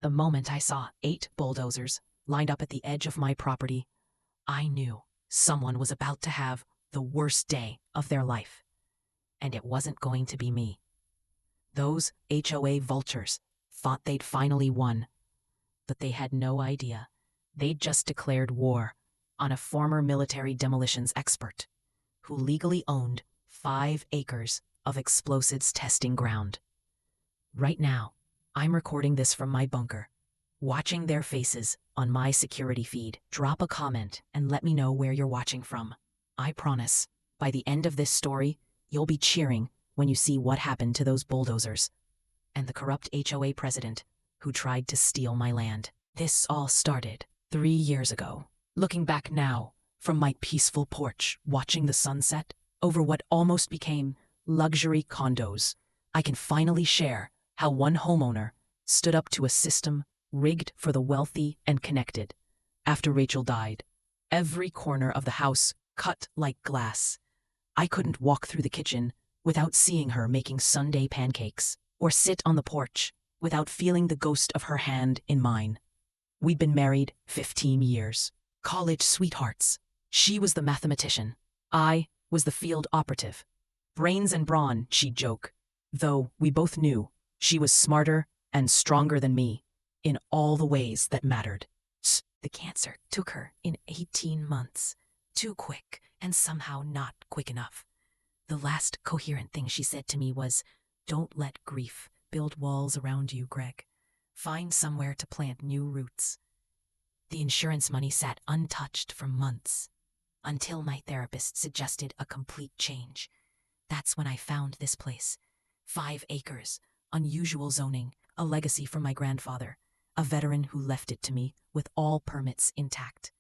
The moment I saw 8 bulldozers lined up at the edge of my property, I knew someone was about to have the worst day of their life. And it wasn't going to be me. Those HOA vultures thought they'd finally won, but they had no idea they'd just declared war on a former military demolitions expert who legally owned 5 acres of explosives testing ground. Right now, I'm recording this from my bunker, watching their faces on my security feed. Drop a comment and let me know where you're watching from. I promise, by the end of this story, you'll be cheering when you see what happened to those bulldozers and the corrupt HOA president who tried to steal my land. This all started 3 years ago. Looking back now, from my peaceful porch, watching the sunset over what almost became luxury condos, I can finally share how one homeowner stood up to a system rigged for the wealthy and connected. After Rachel died, every corner of the house cut like glass. I couldn't walk through the kitchen without seeing her making Sunday pancakes, or sit on the porch without feeling the ghost of her hand in mine. We'd been married 15 years, college sweethearts. She was the mathematician. I was the field operative. Brains and brawn, she'd joke, though we both knew she was smarter and stronger than me in all the ways that mattered. The cancer took her in 18 months. Too quick, and somehow not quick enough. The last coherent thing she said to me was, "Don't let grief build walls around you, Greg. Find somewhere to plant new roots." The insurance money sat untouched for months, until my therapist suggested a complete change. That's when I found this place. 5 acres, unusual zoning, a legacy from my grandfather, a veteran who left it to me with all permits intact.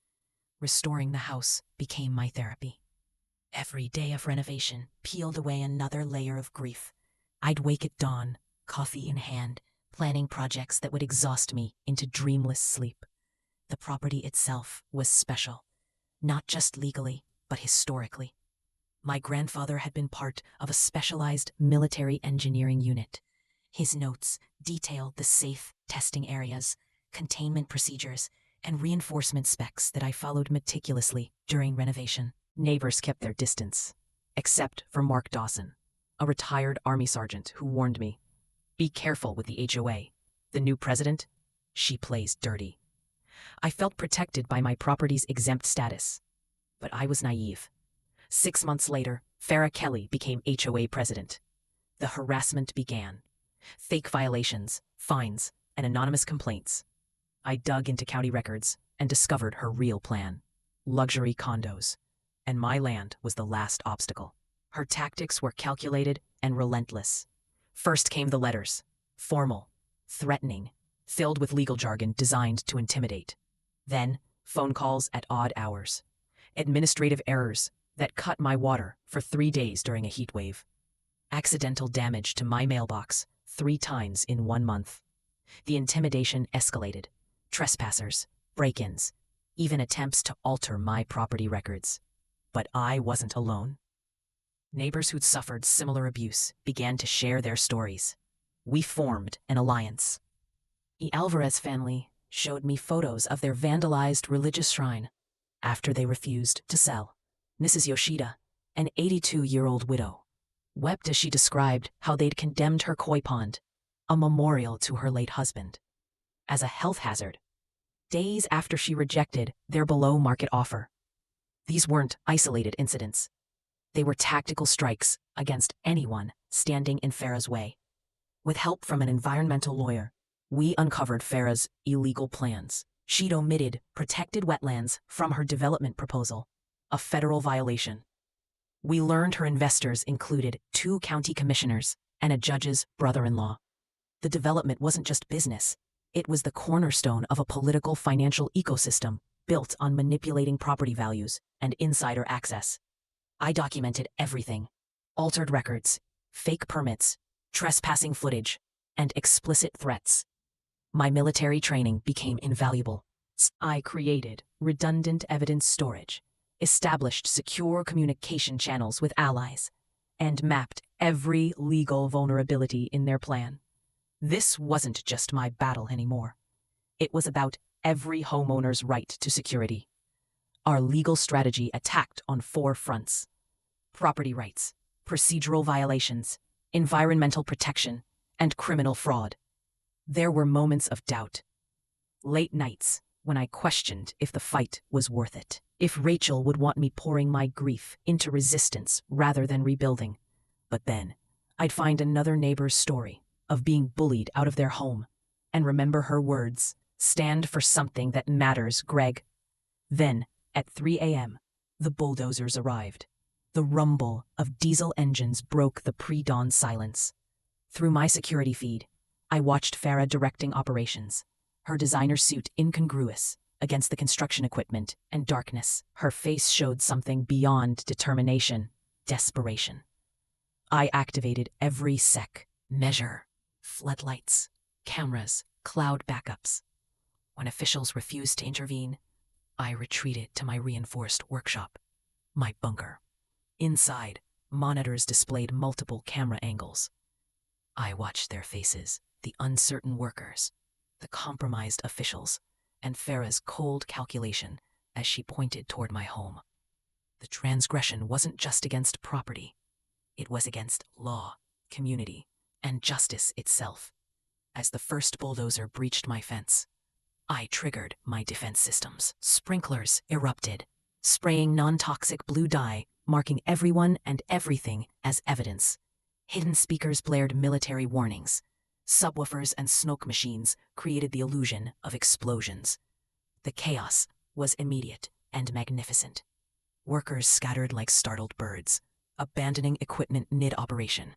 Restoring the house became my therapy. Every day of renovation peeled away another layer of grief. I'd wake at dawn, coffee in hand, planning projects that would exhaust me into dreamless sleep. The property itself was special, not just legally, but historically. My grandfather had been part of a specialized military engineering unit. His notes detailed the safe testing areas, containment procedures, and reinforcement specs that I followed meticulously during renovation. Neighbors kept their distance, except for Mark Dawson, a retired Army sergeant who warned me, "Be careful with the HOA. The new president, she plays dirty." I felt protected by my property's exempt status, but I was naive. 6 months later, Farrah Kelly became HOA president. The harassment began. Fake violations, fines, and anonymous complaints. I dug into county records and discovered her real plan: luxury condos. And my land was the last obstacle. Her tactics were calculated and relentless. First came the letters, formal, threatening, filled with legal jargon designed to intimidate. Then, phone calls at odd hours. Administrative errors that cut my water for 3 days during a heat wave. Accidental damage to my mailbox 3 times in 1 month. The intimidation escalated. Trespassers, break-ins, even attempts to alter my property records. But I wasn't alone. Neighbors who'd suffered similar abuse began to share their stories. We formed an alliance. The Alvarez family showed me photos of their vandalized religious shrine after they refused to sell. Mrs. Yoshida, an 82-year-old widow, wept as she described how they'd condemned her koi pond, a memorial to her late husband, as a health hazard, days after she rejected their below-market offer. These weren't isolated incidents. They were tactical strikes against anyone standing in Farrah's way. With help from an environmental lawyer, we uncovered Farrah's illegal plans. She'd omitted protected wetlands from her development proposal, a federal violation. We learned her investors included 2 county commissioners and a judge's brother-in-law. The development wasn't just business. It was the cornerstone of a political financial ecosystem built on manipulating property values and insider access. I documented everything: altered records, fake permits, trespassing footage, and explicit threats. My military training became invaluable. I created redundant evidence storage, established secure communication channels with allies, and mapped every legal vulnerability in their plan. This wasn't just my battle anymore. It was about every homeowner's right to security. Our legal strategy attacked on 4 fronts: property rights, procedural violations, environmental protection, and criminal fraud. There were moments of doubt. Late nights when I questioned if the fight was worth it, if Rachel would want me pouring my grief into resistance rather than rebuilding. But then, I'd find another neighbor's story of being bullied out of their home, and remember her words, "Stand for something that matters, Greg." Then, at 3 a.m., the bulldozers arrived. The rumble of diesel engines broke the pre-dawn silence. Through my security feed, I watched Farah directing operations, her designer suit incongruous against the construction equipment and darkness. Her face showed something beyond determination, desperation. I activated every measure, floodlights, cameras, cloud backups. When officials refused to intervene, I retreated to my reinforced workshop, my bunker. Inside, monitors displayed multiple camera angles. I watched their faces, the uncertain workers, the compromised officials, and Farah's cold calculation as she pointed toward my home. The transgression wasn't just against property. It was against law, community, and justice itself. As the first bulldozer breached my fence, I triggered my defense systems. Sprinklers erupted, spraying non-toxic blue dye, marking everyone and everything as evidence. Hidden speakers blared military warnings. Subwoofers and smoke machines created the illusion of explosions. The chaos was immediate and magnificent. Workers scattered like startled birds, abandoning equipment mid-operation.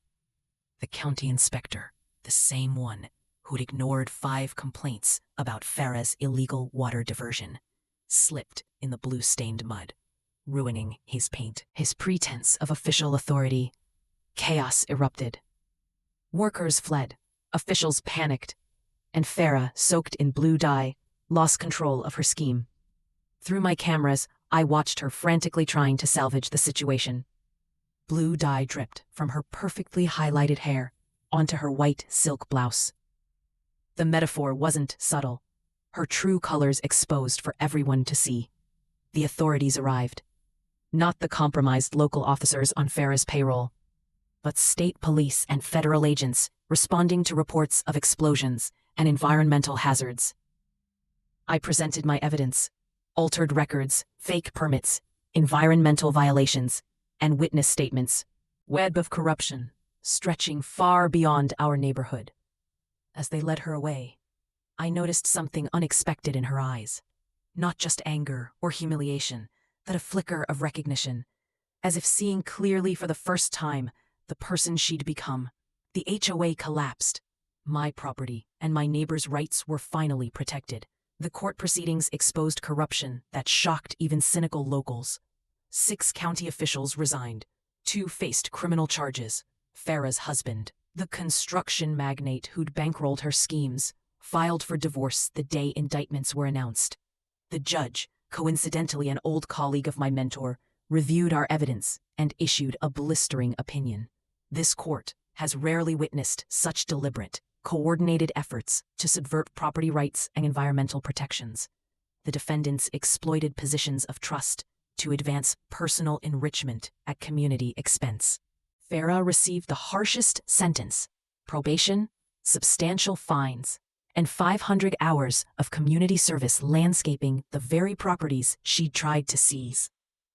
The county inspector, the same one who'd ignored 5 complaints about Farah's illegal water diversion, slipped in the blue-stained mud, ruining his paint. His pretense of official authority. Chaos erupted. Workers fled, officials panicked, and Farah, soaked in blue dye, lost control of her scheme. Through my cameras, I watched her frantically trying to salvage the situation. Blue dye dripped from her perfectly highlighted hair onto her white silk blouse. The metaphor wasn't subtle, her true colors exposed for everyone to see. The authorities arrived. Not the compromised local officers on Farah's payroll, but state police and federal agents responding to reports of explosions and environmental hazards. I presented my evidence: altered records, fake permits, environmental violations, and witness statements. Web of corruption, stretching far beyond our neighborhood. As they led her away, I noticed something unexpected in her eyes. Not just anger or humiliation, but a flicker of recognition, as if seeing clearly for the first time the person she'd become. The HOA collapsed. My property and my neighbor's rights were finally protected. The court proceedings exposed corruption that shocked even cynical locals. 6 county officials resigned. 2 faced criminal charges. Farah's husband, the construction magnate who'd bankrolled her schemes, filed for divorce the day indictments were announced. The judge, coincidentally an old colleague of my mentor, reviewed our evidence and issued a blistering opinion. This court has rarely witnessed such deliberate, coordinated efforts to subvert property rights and environmental protections. The defendants exploited positions of trust to advance personal enrichment at community expense. Farah received the harshest sentence: probation, substantial fines, and 500 hours of community service landscaping the very properties she'd tried to seize.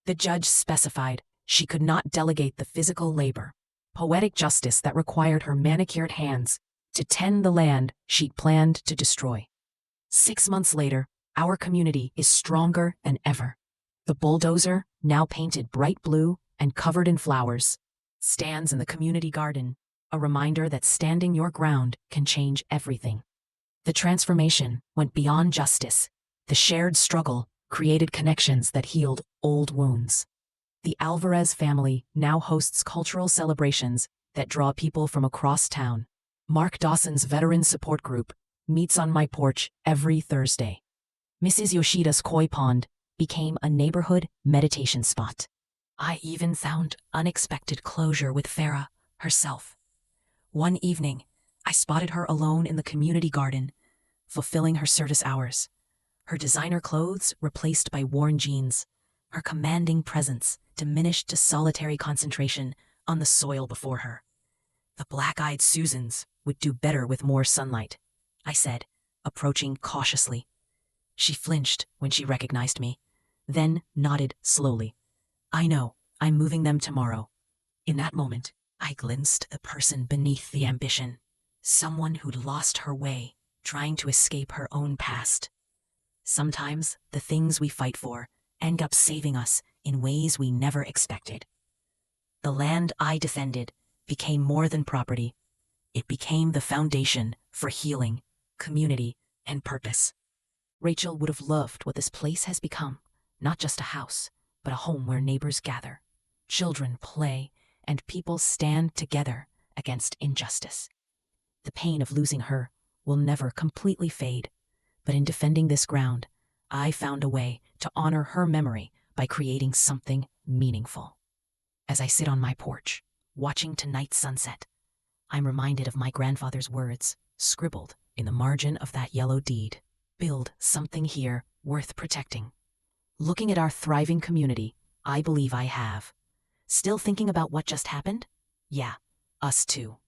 The judge specified she could not delegate the physical labor, poetic justice that required her manicured hands to tend the land she'd planned to destroy. 6 months later, our community is stronger than ever. The bulldozer, now painted bright blue and covered in flowers, stands in the community garden, a reminder that standing your ground can change everything. The transformation went beyond justice. The shared struggle created connections that healed old wounds. The Alvarez family now hosts cultural celebrations that draw people from across town. Mark Dawson's veteran support group meets on my porch every Thursday. Mrs. Yoshida's koi pond became a neighborhood meditation spot. I even found unexpected closure with Farah herself. One evening, I spotted her alone in the community garden, fulfilling her service hours. Her designer clothes replaced by worn jeans, her commanding presence diminished to solitary concentration on the soil before her. The black-eyed Susans would do better with more sunlight, I said, approaching cautiously. She flinched when she recognized me, then nodded slowly. I know, I'm moving them tomorrow. In that moment, I glimpsed the person beneath the ambition, someone who'd lost her way, trying to escape her own past. Sometimes the things we fight for end up saving us in ways we never expected. The land I defended became more than property. It became the foundation for healing, community, and purpose. Rachel would have loved what this place has become, not just a house, but a home where neighbors gather, children play, and people stand together against injustice. The pain of losing her will never completely fade, but in defending this ground, I found a way to honor her memory by creating something meaningful. As I sit on my porch, watching tonight's sunset, I'm reminded of my grandfather's words, scribbled in the margin of that yellow deed. Build something here worth protecting. Looking at our thriving community, I believe I have. Still thinking about what just happened? Yeah, us too.